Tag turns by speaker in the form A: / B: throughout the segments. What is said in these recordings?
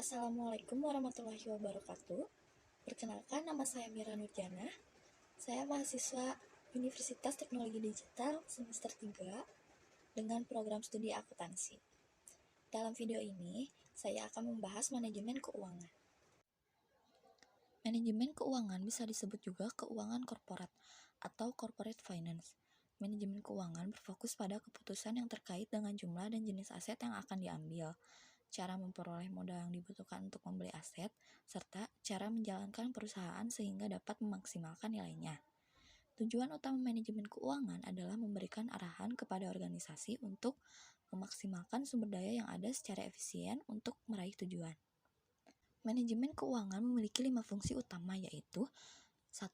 A: Assalamualaikum warahmatullahi wabarakatuh. Perkenalkan, nama saya Mira Nurjana. Saya mahasiswa Universitas Teknologi Digital semester 3 dengan program studi akuntansi. Dalam video ini, saya akan membahas manajemen keuangan. Manajemen keuangan bisa disebut juga keuangan korporat atau corporate finance. Manajemen keuangan berfokus pada keputusan yang terkait dengan jumlah dan jenis aset yang akan diambil, cara memperoleh modal yang dibutuhkan untuk membeli aset, serta cara menjalankan perusahaan sehingga dapat memaksimalkan nilainya. Tujuan utama manajemen keuangan adalah memberikan arahan kepada organisasi untuk memaksimalkan sumber daya yang ada secara efisien untuk meraih tujuan. Manajemen keuangan memiliki 5 fungsi utama, yaitu 1.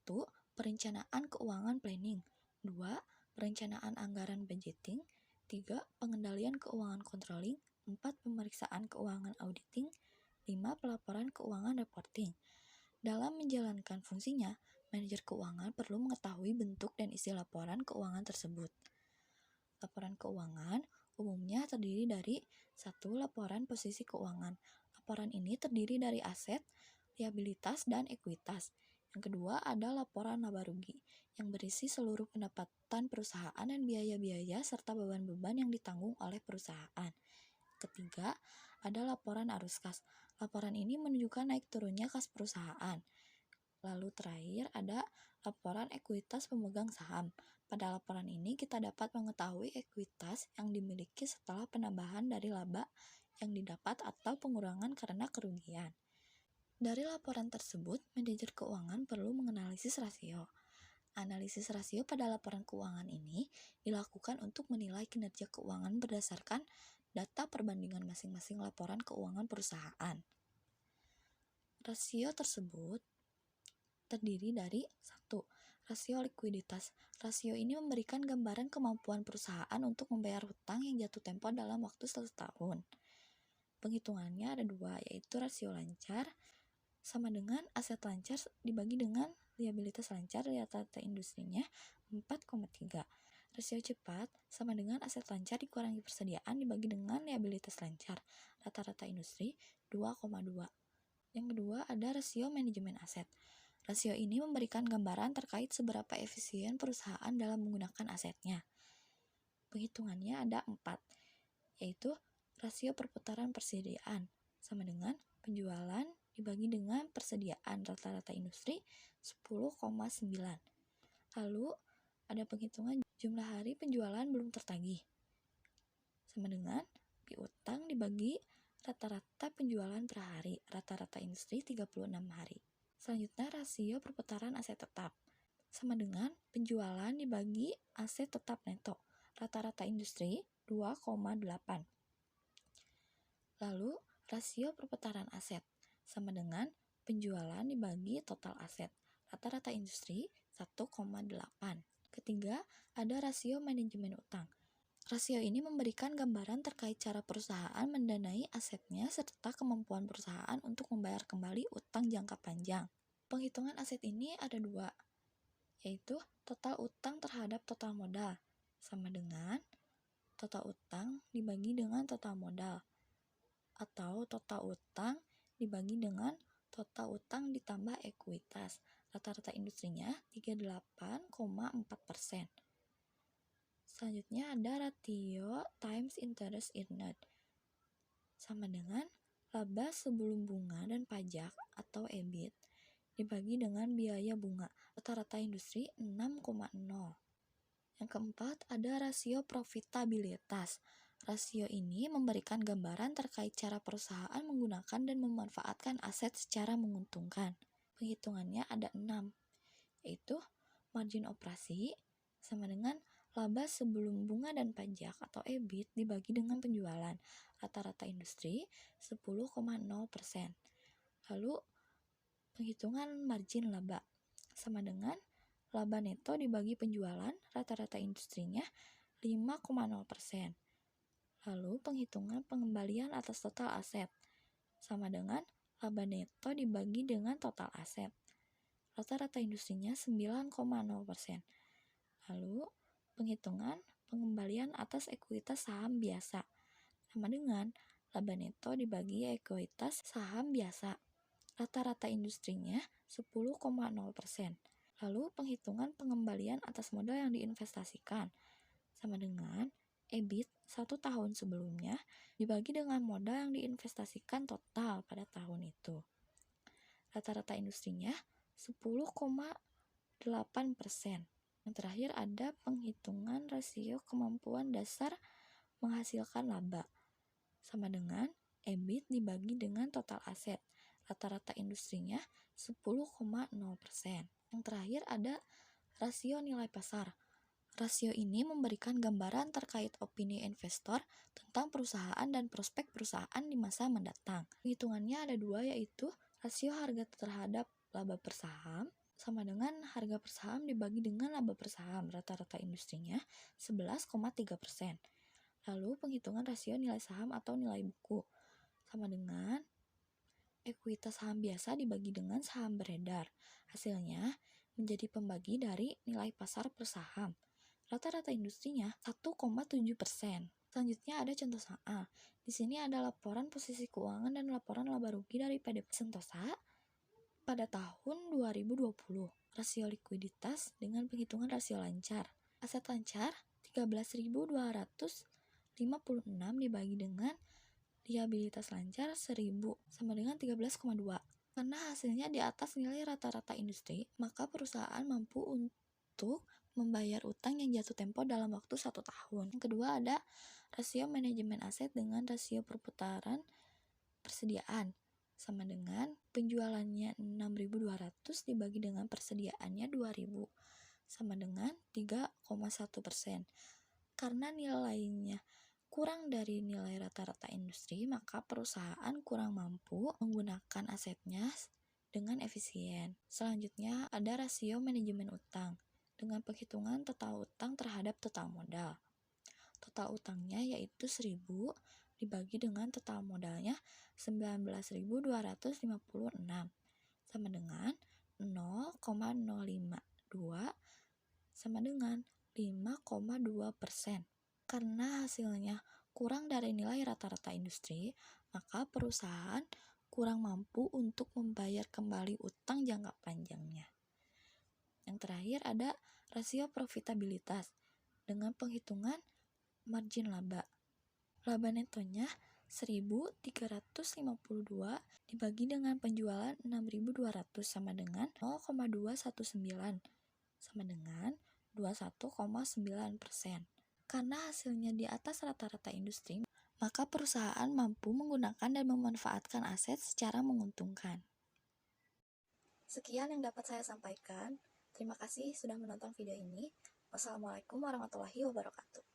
A: Perencanaan keuangan planning, 2. Perencanaan anggaran budgeting, 3. Pengendalian keuangan controlling, 4. Pemeriksaan keuangan auditing, 5. Pelaporan keuangan reporting. Dalam menjalankan fungsinya, manajer keuangan perlu mengetahui bentuk dan isi laporan keuangan tersebut. Laporan keuangan umumnya terdiri dari 1. Laporan posisi keuangan. Laporan ini terdiri dari aset, liabilitas, dan ekuitas. Yang kedua ada laporan laba rugi, yang berisi seluruh pendapatan perusahaan dan biaya-biaya serta beban-beban yang ditanggung oleh perusahaan. Ketiga, ada laporan arus kas. Laporan ini menunjukkan naik turunnya kas perusahaan. Lalu terakhir ada laporan ekuitas pemegang saham. Pada laporan ini kita dapat mengetahui ekuitas yang dimiliki setelah penambahan dari laba yang didapat atau pengurangan karena kerugian. Dari laporan tersebut, manajer keuangan perlu menganalisis rasio. Analisis rasio pada laporan keuangan ini dilakukan untuk menilai kinerja keuangan berdasarkan data perbandingan masing-masing laporan keuangan perusahaan. Rasio tersebut terdiri dari 1. Rasio likuiditas. Rasio ini memberikan gambaran kemampuan perusahaan untuk membayar hutang yang jatuh tempo dalam waktu 1 tahun. Penghitungannya ada 2, yaitu rasio lancar sama dengan aset lancar dibagi dengan liabilitas lancar, rata-rata industrinya 4,3. Rasio cepat sama dengan aset lancar dikurangi persediaan dibagi dengan liabilitas lancar, rata-rata industri 2,2. Yang kedua ada rasio manajemen aset. Rasio ini memberikan gambaran terkait seberapa efisien perusahaan dalam menggunakan asetnya. Penghitungannya ada 4, yaitu rasio perputaran persediaan sama dengan penjualan dibagi dengan persediaan, rata-rata industri 10,9. Lalu ada penghitungan jumlah hari penjualan belum tertagih sama dengan piutang dibagi rata-rata penjualan per hari, rata-rata industri 36 hari. Selanjutnya rasio perputaran aset tetap sama dengan penjualan dibagi aset tetap neto, rata-rata industri 2,8. Lalu rasio perputaran aset sama dengan penjualan dibagi total aset, rata-rata industri 1,8. Ketiga, ada rasio manajemen utang. Rasio ini memberikan gambaran terkait cara perusahaan mendanai asetnya serta kemampuan perusahaan untuk membayar kembali utang jangka panjang. Penghitungan aset ini ada 2, yaitu total utang terhadap total modal sama dengan total utang dibagi dengan total modal, atau total utang dibagi dengan total utang ditambah ekuitas, rata-rata industrinya 38,4%. Selanjutnya ada ratio times interest earned sama dengan laba sebelum bunga dan pajak atau EBIT dibagi dengan biaya bunga, rata-rata industri 6,0. Yang keempat ada rasio profitabilitas. Rasio ini memberikan gambaran terkait cara perusahaan menggunakan dan memanfaatkan aset secara menguntungkan. Penghitungannya ada 6, yaitu margin operasi sama dengan laba sebelum bunga dan pajak atau EBIT dibagi dengan penjualan, rata-rata industri 10,0%. Lalu penghitungan margin laba sama dengan laba neto dibagi penjualan, rata-rata industrinya 5,0%. Lalu penghitungan pengembalian atas total aset sama dengan laba neto dibagi dengan total aset, rata-rata industrinya 9,0%. Lalu penghitungan pengembalian atas ekuitas saham biasa sama dengan laba neto dibagi ekuitas saham biasa. Rata-rata industrinya 10,0%. Lalu penghitungan pengembalian atas modal yang diinvestasikan sama dengan EBIT 1 tahun sebelumnya dibagi dengan modal yang diinvestasikan total pada tahun itu. Rata-rata industrinya 10,8%. Yang terakhir ada penghitungan rasio kemampuan dasar menghasilkan laba sama dengan EBIT dibagi dengan total aset. Rata-rata industrinya 10,0%. Yang terakhir ada rasio nilai pasar. Rasio ini memberikan gambaran terkait opini investor tentang perusahaan dan prospek perusahaan di masa mendatang. Hitungannya ada dua, yaitu rasio harga terhadap laba per saham sama dengan harga per saham dibagi dengan laba per saham. Rata-rata industrinya 11,3%. Lalu penghitungan rasio nilai saham atau nilai buku sama dengan ekuitas saham biasa dibagi dengan saham beredar. Hasilnya menjadi pembagi dari nilai pasar per saham. Rata-rata industrinya 1,7%. Selanjutnya ada contoh A. Di sini ada laporan posisi keuangan dan laporan laba rugi dari PD Sentosa pada tahun 2020. Rasio likuiditas dengan penghitungan rasio lancar. Aset lancar 13.256 dibagi dengan liabilitas lancar 1.000 sama dengan 13,2. Karena hasilnya di atas nilai rata-rata industri, maka perusahaan mampu untuk membayar utang yang jatuh tempo dalam waktu 1 tahun. Yang kedua ada rasio manajemen aset dengan rasio perputaran persediaan sama dengan penjualannya 6.200 dibagi dengan persediaannya 2.000 sama dengan 3,1%. Karena nilainya kurang dari nilai rata-rata industri, maka perusahaan kurang mampu menggunakan asetnya dengan efisien. Selanjutnya ada rasio manajemen utang dengan penghitungan total utang terhadap total modal. Total utangnya yaitu 1.000 dibagi dengan total modalnya 19.256 sama dengan 0,052 sama dengan 5,2%. Karena hasilnya kurang dari nilai rata-rata industri, maka perusahaan kurang mampu untuk membayar kembali utang jangka panjangnya. Yang terakhir ada rasio profitabilitas dengan penghitungan margin laba. Laba netonya 1.352 dibagi dengan penjualan 6.200 sama dengan 0,219 sama dengan 21,9%. Karena hasilnya di atas rata-rata industri, maka perusahaan mampu menggunakan dan memanfaatkan aset secara menguntungkan. Sekian yang dapat saya sampaikan. Terima kasih sudah menonton video ini. Wassalamualaikum warahmatullahi wabarakatuh.